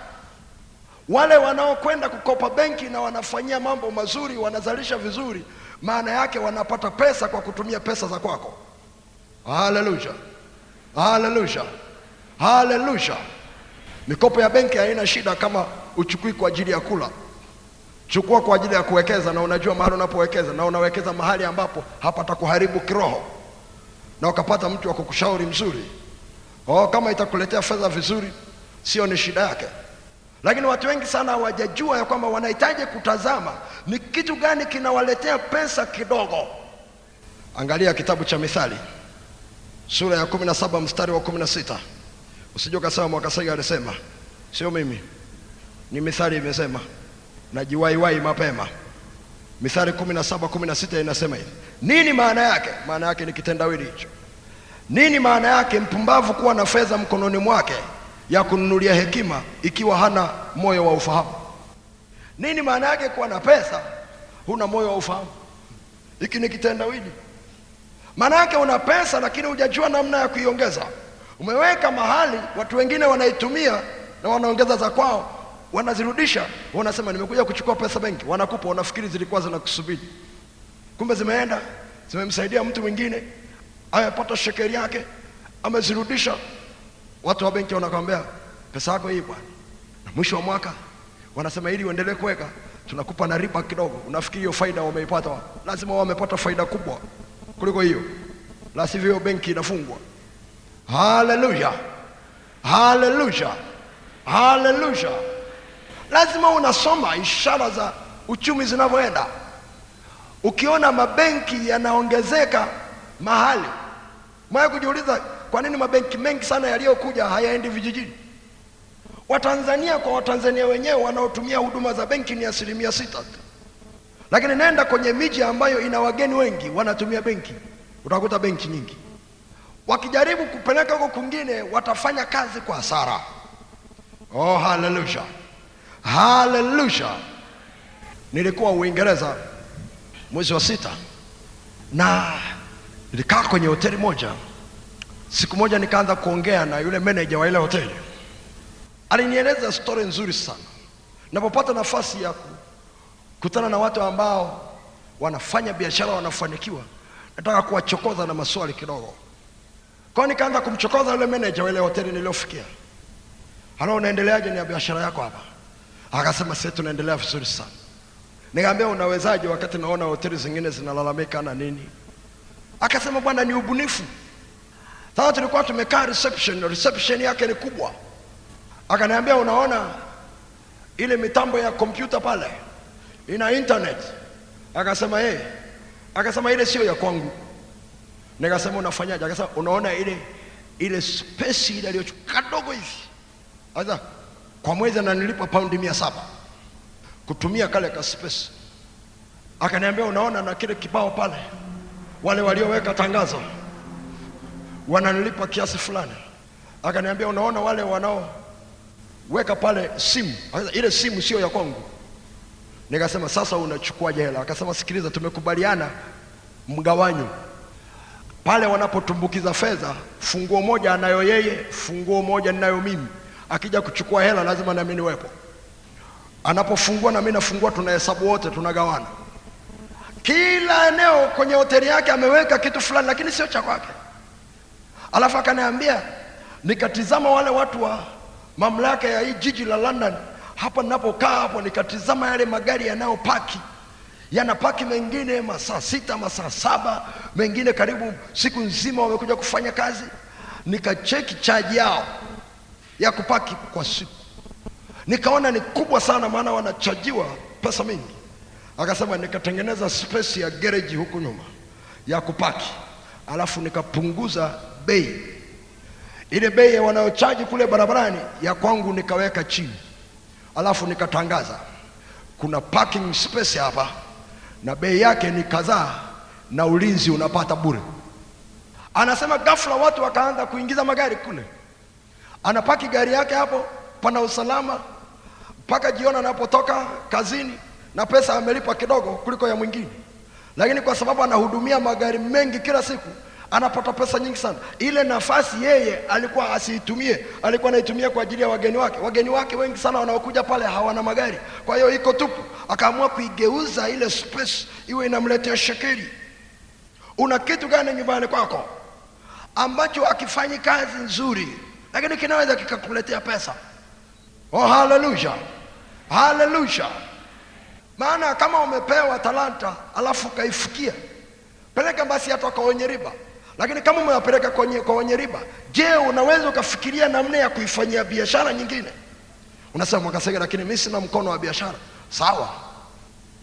Wale wanaokwenda kukopa benki na wanafanyia mambo mazuri, wanazalisha vizuri, maana yake wanapata pesa kwa kutumia pesa za kwako. Haleluya, haleluya, haleluya. Mikopo ya benki haina shida kama uchukui kwa ajili ya kula. Chukua kwa ajili ya kuwekeza, na unajua mahali unapowekeza, na unawekeza mahali ambapo hapata kuharibu kiroho, na ukapata mtu wa kukushauri mzuri. Kama itakuletea fedha vizuri, sio ni shida yake. Lakini watu wengi sana hawajajua ya kwamba wanahitaji kutazama ni kitu gani kinawaletea pesa kidogo. Angalia kitabu cha Mithali sura ya 17 mstari wa 16. Usije ukasema Mwakasege alisema, sio mimi, ni Mithali imesema, najiwaiwai mapema. Mithali 17:16 inasema hivi. Nini maana yake? Maana yake ni kitendawili hicho. Nini maana yake? Mpumbavu kuwa na fedha mkononi mwake ya kununulia hekima, ikiwa hana moyo wa ufahamu. Nini maana yake kuwa na pesa huna moyo wa ufahamu? Hiki ni kitendawili. Maana yake una pesa lakini hujajua namna ya kuiongeza. Umeweka mahali, watu wengine wanaitumia na wanaongeza za kwao, wanazirudisha, wanasema nimekuja kuchukua pesa benki, wanakupa, unafikiri zilikuwa zinakusubiri, kumbe zimeenda zimemsaidia mtu mwingine, amepata shekeli yake, amezirudisha. Watu wa benki wanakwambia pesa yako hii bwana, na mwisho wa mwaka wanasema ili uendelee kuweka tunakupa na riba kidogo. Unafikiri hiyo faida wameipata? Lazima wamepata faida kubwa kuliko hiyo, la sivyo benki inafungwa. Haleluya, haleluya, haleluya. Lazima unasoma ishara za uchumi zinavyoenda. Ukiona mabenki yanaongezeka mahali, mwa kujiuliza kwa nini mabenki mengi sana yaliyokuja hayaendi vijijini? Watanzania kwa Watanzania wenyewe wanaotumia huduma za benki ni 6% tu, Lakini nenda kwenye miji ambayo ina wageni wengi, wanatumia benki, utakuta benki nyingi. Wakijaribu kupeleka huko kwingine, watafanya kazi kwa hasara. Oh, haleluya, haleluya. Nilikuwa Uingereza mwezi wa 6 na nilikaa kwenye hoteli moja. Siku moja nikaanza kuongea na yule manager wa ile hoteli. Alinieleza story nzuri sana. Napopata nafasi ya kukutana na watu ambao wanafanya biashara, wanafanikiwa, nataka kuwachokoza na maswali kidogo. Kwa nikaanza kumchokoza yule manager wa ile hoteli niliofikia. Halo, unaendeleaje na biashara yako hapa? Akasema sisi tunaendelea vizuri sana. Nikamwambia unawezaje wakati naona hoteli zingine zinalalamika na nini? Akasema bwana, ni ubunifu. Sasa tulikuwa tumekaa reception yake ni kubwa. Akaniambia unaona ile mitambo ya kompyuta pale ina internet? Akasema akasema ile sio ya kwangu. Nikasema unafanyaje? Akasema unaona ile space ile iliyochukua kadogo hivi. Sasa kwa mwezi ananilipa paundi 700 kutumia kale ka space. Akaniambia unaona na kile kibao pale, wale walioweka tangazo wananilipa kiasi fulani. Akaniambia unaona wale wanaoweka pale simu, ile simu sio ya kwangu. Nikasema sasa unachukuaje hela? Akasema sikiliza, tumekubaliana mgawanyo. Pale wanapotumbukiza fedha, funguo moja anayo yeye, funguo moja ninayo mimi. Akija kuchukua hela lazima na mimi niwepo. Anapofungua na mimi nafungua, tunahesabu wote, tunagawana. Kila eneo kwenye hoteli yake ameweka kitu fulani, lakini sio cha kwake. Alafu akaniambia, nikatizama wale watu wa mamlaka ya hii jiji la London, hapa ninapokaa hapo, nikatizama yale magari yanayopaki. Yanapaki mengine masaa 6, masaa 7, mengine karibu siku nzima wamekuja kufanya kazi. Nikacheki charge yao ya kupaki kwa siku, nikaona ni kubwa sana, maana wanachajiwa pesa mingi. Akasema nikatengeneza space ya garage huku nyuma ya kupaki, alafu nikapunguza bei. Ile bei wanayochaji kule barabarani ya kwangu nikaweka chini, alafu nikatangaza kuna parking space hapa na bei yake ni kadhaa na ulinzi unapata bure. Anasema ghafla watu wakaanza kuingiza magari kule. Anapaki gari yake hapo, pana usalama mpaka jioni anapotoka kazini, na pesa amelipa kidogo kuliko ya mwingine. Lakini kwa sababu anahudumia magari mengi kila siku, anapata pesa nyingi sana. Ile nafasi yeye alikuwa asiitumie, alikuwa anaitumia kwa ajili ya wageni wake. Wageni wake wengi sana wanaokuja pale hawana magari, kwa hiyo iko tupu. Akaamua kuigeuza ile space iwe inamletea shekeli. Una kitu gani nyumbani kwako ambacho akifanyi kazi nzuri lakini kinaweza kikakuletea pesa? Oh, haleluya, haleluya. Maana kama umepewa talanta alafu kaifikia, peleka basi hata kwa wenye riba. Lakini kama umewapeleka kwa wenye riba, je, unaweza ukafikiria namna ya kuifanyia biashara nyingine? Unasema Mwakasege, lakini mimi sina mkono wa biashara. Sawa,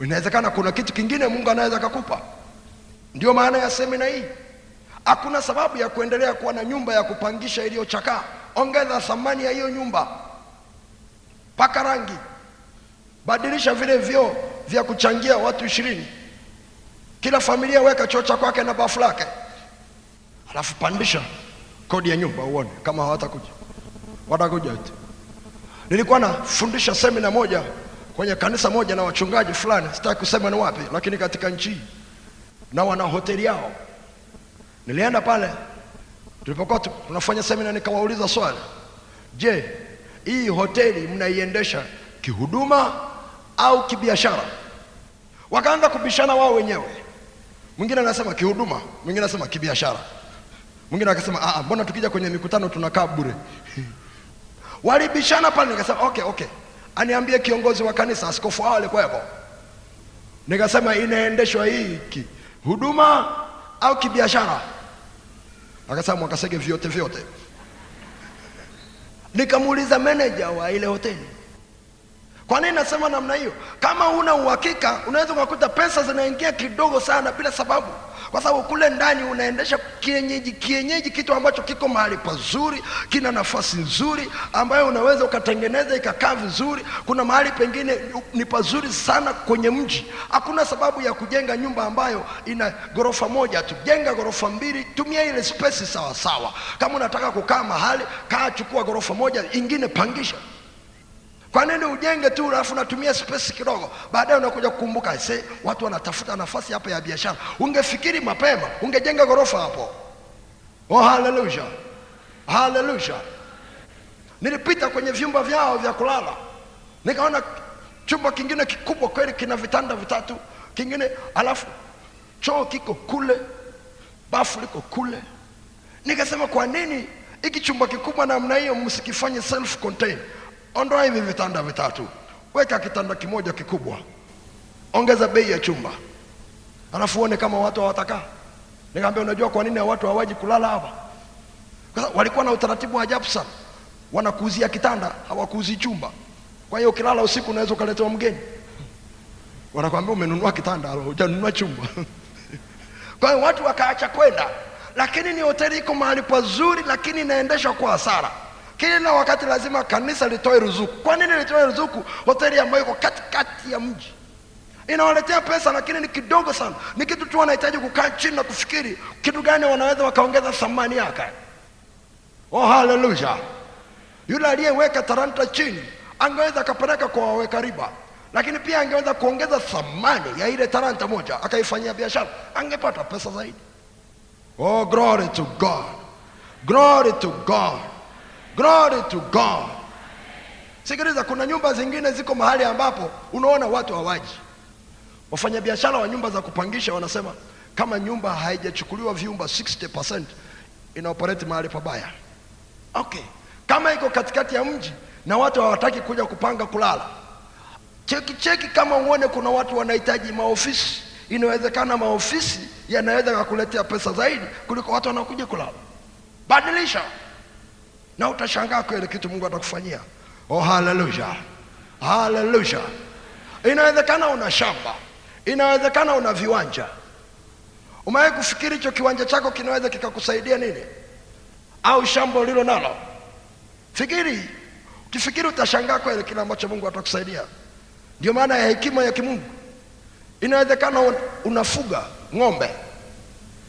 inawezekana kuna kitu kingine Mungu anaweza kukupa. Ndio maana ya semina hii. Hakuna sababu ya kuendelea kuwa na nyumba ya kupangisha iliyochakaa. Ongeza thamani ya hiyo nyumba, paka rangi, badilisha vile vyoo vya kuchangia watu 20. Kila familia weka choo cha kwake na bafu lake, alafu pandisha kodi ya nyumba uone kama hawatakuja. Watakuja tu. Nilikuwa nafundisha semina moja kwenye kanisa moja na wachungaji fulani, sitaki kusema ni wapi, lakini katika nchi, na wana hoteli yao. Nilienda pale, tulipokuwa tunafanya semina, nikawauliza swali, je, hii hoteli mnaiendesha kihuduma au kibiashara? Wakaanza kubishana wao wenyewe. Mwingine anasema kihuduma, mwingine anasema kibiashara. Mwingine akasema mbona tukija kwenye mikutano tunakaa bure? Walibishana pale. Nikasema okay, aniambie kiongozi wa kanisa, askofu wao alikuwepo. Nikasema inaendeshwa hii kihuduma au kibiashara? Akasema Mwakasege, vyote. Nikamuuliza manager wa ile hoteli, kwa nini nasema namna hiyo? Kama una uhakika, unaweza kukuta pesa zinaingia kidogo sana bila sababu. kwa sababu kule ndani unaendesha kienyeji, kitu ambacho kiko mahali pazuri, kina nafasi nzuri ambayo unaweza ukatengeneza ikakaa vizuri. Kuna mahali pengine ni pazuri sana kwenye mji, hakuna sababu ya kujenga nyumba ambayo ina ghorofa moja tu. Jenga ghorofa mbili, tumia ile space sawa sawa. Kama unataka kukaa mahali, chukua ghorofa moja, ingine pangisha. Kwa nini ujenge tu alafu unatumia space kidogo, baadaye unakuja kukumbuka watu wanatafuta nafasi hapa ya biashara? Ungefikiri mapema, ungejenga ghorofa hapo. Oh, haleluya, haleluya. Nilipita kwenye vyumba vyao vya kulala, nikaona chumba kingine kikubwa kweli, kina vitanda vitatu, kingine alafu choo kiko kule, bafu liko kule. Nikasema kwa nini hiki chumba kikubwa namna hiyo msikifanye self contained? Ondoa hivi vitanda vitatu, weka kitanda kimoja kikubwa, ongeza bei ya chumba, alafu uone kama watu hawatakaa. Nikamwambia unajua kwa nini watu hawaji kulala hapa? Kwa sababu walikuwa na utaratibu wa ajabu sana, wanakuuzia kitanda, hawakuuzi chumba. Kwa hiyo ukilala usiku unaweza ukaletewa mgeni, wanakuambia umenunua kitanda, hujanunua chumba. Kwa hiyo watu wakaacha kwenda, lakini ni hoteli iko mahali pazuri, lakini inaendeshwa kwa hasara. Kila wakati lazima kanisa litoe ruzuku. Kwa nini litoe ruzuku? Hoteli ambayo iko katikati ya mji inawaletea pesa, lakini ni kidogo sana. Ni kitu tu wanahitaji kukaa chini na kufikiri kitu gani wanaweza wakaongeza thamani yake. Oh, haleluya. Yule aliyeweka talanta chini angeweza akapeleka kwa waweka riba, lakini pia angeweza kuongeza thamani ya ile talanta moja akaifanyia biashara, angepata pesa zaidi. Oh, glory to God, glory to God, glory to God. Sikiliza, kuna nyumba zingine ziko mahali ambapo unaona watu hawaji. Wafanyabiashara wa nyumba za kupangisha wanasema kama nyumba haijachukuliwa vyumba 60% ina operate mahali pabaya. Okay, kama iko katikati ya mji na watu hawataki kuja kupanga kulala, cheki kama uone kuna watu wanahitaji maofisi, inawezekana maofisi yanaweza kukuletea pesa zaidi kuliko watu wanaokuja kulala. Badilisha na utashangaa kweli kitu Mungu atakufanyia. Oh, haleluya, haleluya. Inawezekana una shamba, inawezekana una viwanja. Umewahi kufikiri hicho kiwanja chako kinaweza kikakusaidia nini? Au shamba lilo nalo? Fikiri, ukifikiri utashangaa kweli kile ambacho Mungu atakusaidia. Ndio maana ya hekima ya kimungu. Inawezekana unafuga ng'ombe.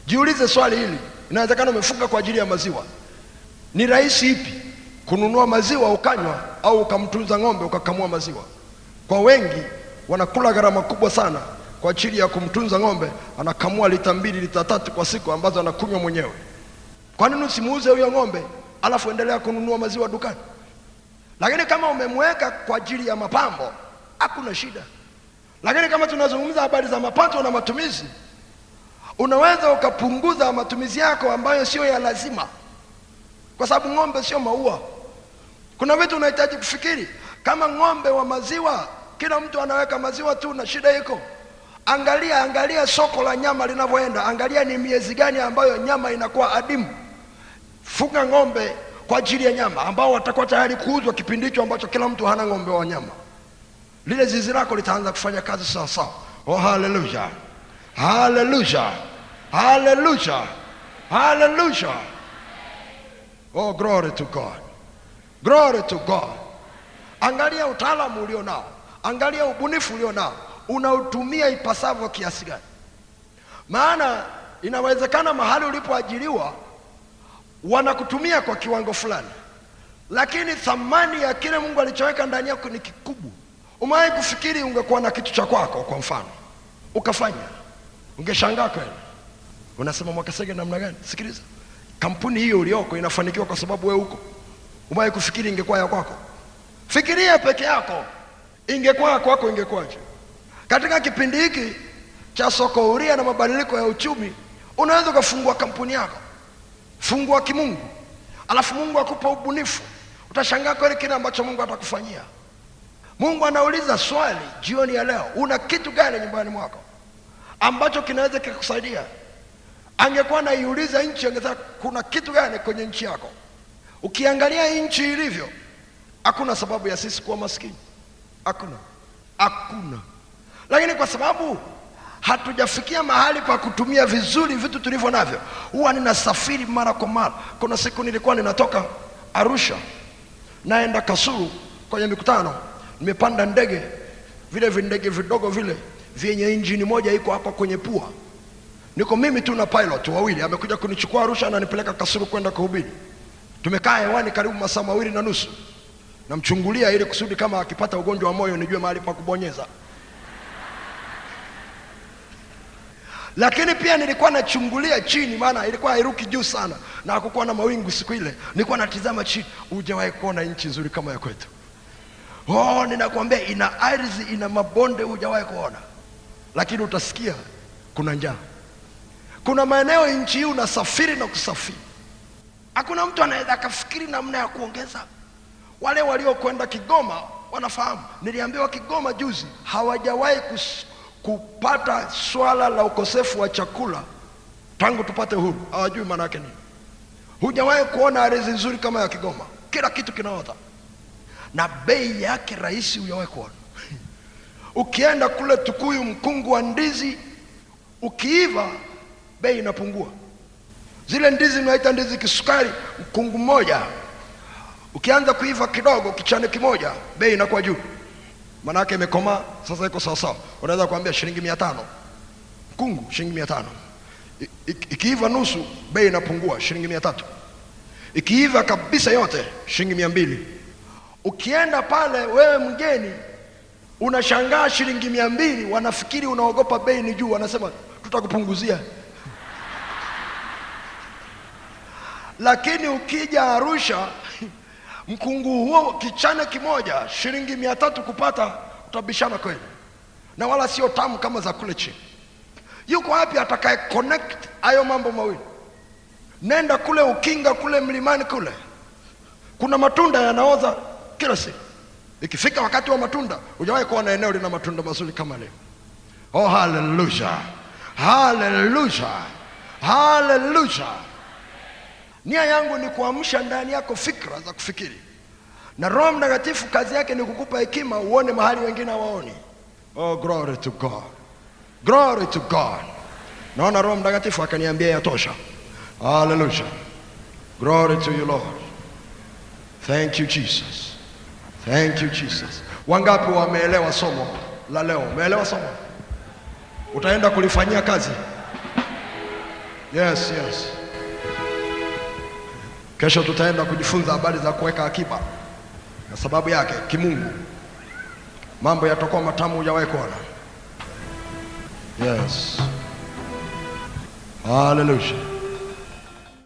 Jiulize swali hili, inawezekana umefuga kwa ajili ya maziwa. Ni rahisi ipi kununua maziwa ukanywa au ukamtunza ng'ombe ukakamua maziwa? Kwa wengi wanakula gharama kubwa sana kwa ajili ya kumtunza ng'ombe, anakamua lita 2 lita 3 kwa siku ambazo anakunywa mwenyewe. Kwa nini usimuuze huyo ng'ombe alafu endelea kununua maziwa dukani? Lakini kama umemweka kwa ajili ya mapambo, hakuna shida. Lakini kama tunazungumza habari za mapato na matumizi, unaweza ukapunguza matumizi yako ambayo sio ya lazima, kwa sababu ng'ombe sio maua. Kuna vitu unahitaji kufikiri. Kama ng'ombe wa maziwa, kila mtu anaweka maziwa tu na shida iko. Angalia soko la nyama linavyoenda. Angalia ni miezi gani ambayo nyama inakuwa adimu. Fuga ng'ombe kwa ajili ya nyama ambao watakuwa tayari kuuzwa kipindi hicho ambacho kila mtu hana ng'ombe wa nyama. Lile zizi lako litaanza kufanya kazi sawa sawa. Oh, haleluya, haleluya, haleluya, haleluya. Oh, glory to God, glory to God. Angalia utaalamu ulio nao, angalia ubunifu ulio nao, unautumia ipasavyo kiasi gani? Maana inawezekana mahali ulipoajiriwa wanakutumia kwa kiwango fulani, lakini thamani ya kile Mungu alichoweka ndani yako ni kikubwa. Umewahi kufikiri ungekuwa na kitu cha kwako kwa mfano ukafanya, ungeshangaa kweli. Unasema Mwakasege namna gani? Sikiliza, kampuni hiyo ulioko inafanikiwa kwa sababu wewe uko. Umewahi kufikiri ingekuwa ya kwako? Fikiria peke yako, ingekuwa kwako ingekuwaje? Katika kipindi hiki cha soko huria na mabadiliko ya uchumi, unaweza kufungua kampuni yako. Fungua kimungu, alafu Mungu akupa ubunifu. Utashangaa kweli kile ambacho Mungu atakufanyia. Mungu anauliza swali jioni ya leo, una kitu gani nyumbani mwako ambacho kinaweza kukusaidia? Angekuwa anaiuliza nchi, angesema kuna kitu gani kwenye nchi yako? Ukiangalia nchi ilivyo, hakuna sababu ya sisi kuwa maskini. Hakuna. Lakini kwa sababu hatujafikia mahali pa kutumia vizuri vitu tulivyo navyo. Huwa ninasafiri mara kwa mara. Kuna siku nilikuwa ninatoka Arusha naenda Kasulu kwenye mikutano, nimepanda ndege, vile vindege vidogo vile vyenye injini moja iko hapa kwenye pua. Niko mimi tu na pilot wawili, amekuja kunichukua Arusha na nipeleka Kasulu kwenda kuhubiri. Tumekaa hewani karibu masaa 2.5. Namchungulia ili kusudi kama akipata ugonjwa wa moyo nijue mahali pa kubonyeza. Lakini pia nilikuwa nachungulia chini, maana ilikuwa hairuki juu sana na hakukuwa na mawingu siku ile. Nilikuwa natizama chini. Hujawahi kuona nchi nzuri kama ya kwetu. Ninakwambia ina ardhi, ina mabonde, hujawahi kuona. Lakini utasikia kuna njaa. Kuna maeneo nchi hii unasafiri na kusafiri, hakuna mtu anaweza akafikiri namna ya kuongeza. Wale waliokwenda Kigoma wanafahamu. Niliambiwa Kigoma juzi hawajawahi kupata swala la ukosefu wa chakula tangu tupate uhuru. Hawajui maana yake nini. Hujawahi kuona ardhi nzuri kama ya Kigoma. Kila kitu kinaota na bei yake rahisi, hujawahi kuona. Ukienda kule Tukuyu, mkungu wa ndizi ukiiva bei inapungua. Zile ndizi mnaita ndizi kisukari, mkungu mmoja ukianza kuiva kidogo, kichane kimoja, bei inakuwa juu. Maana yake imekomaa, sasa iko sawa sawa. Unaweza kuambia shilingi 500 mkungu, shilingi 500. Ikiiva nusu, bei inapungua, shilingi 300. Ikiiva kabisa yote, shilingi 200. Ukienda pale wewe mgeni unashangaa shilingi 200, wanafikiri unaogopa bei ni juu, wanasema tutakupunguzia. Lakini ukija Arusha, mkungu huo kichane kimoja shilingi 300 kupata, utabishana kweli, na wala sio tamu kama za kule chini. Yuko wapi atakaye connect hayo mambo mawili? Nenda kule Ukinga, kule mlimani kule, kuna matunda yanaoza kila siku. Ikifika wakati wa matunda, hujawahi kuona eneo lina matunda mazuri kama leo. Oh, hallelujah, hallelujah, hallelujah. Nia yangu ni kuamsha ndani yako fikra za kufikiri, na Roho Mtakatifu kazi yake ni kukupa hekima uone mahali wengine hawaoni. Oh, glory to God, glory to God. Naona Roho Mtakatifu akaniambia yatosha. Hallelujah, glory to you Lord. Thank you Jesus, thank you Jesus. Wangapi wameelewa somo la leo? Umeelewa somo? Utaenda kulifanyia kazi? Yes, yes. Kesho tutaenda kujifunza habari za kuweka akiba, na sababu yake kimungu mambo yatakuwa matamu hujawahi kuona. Yes, hallelujah.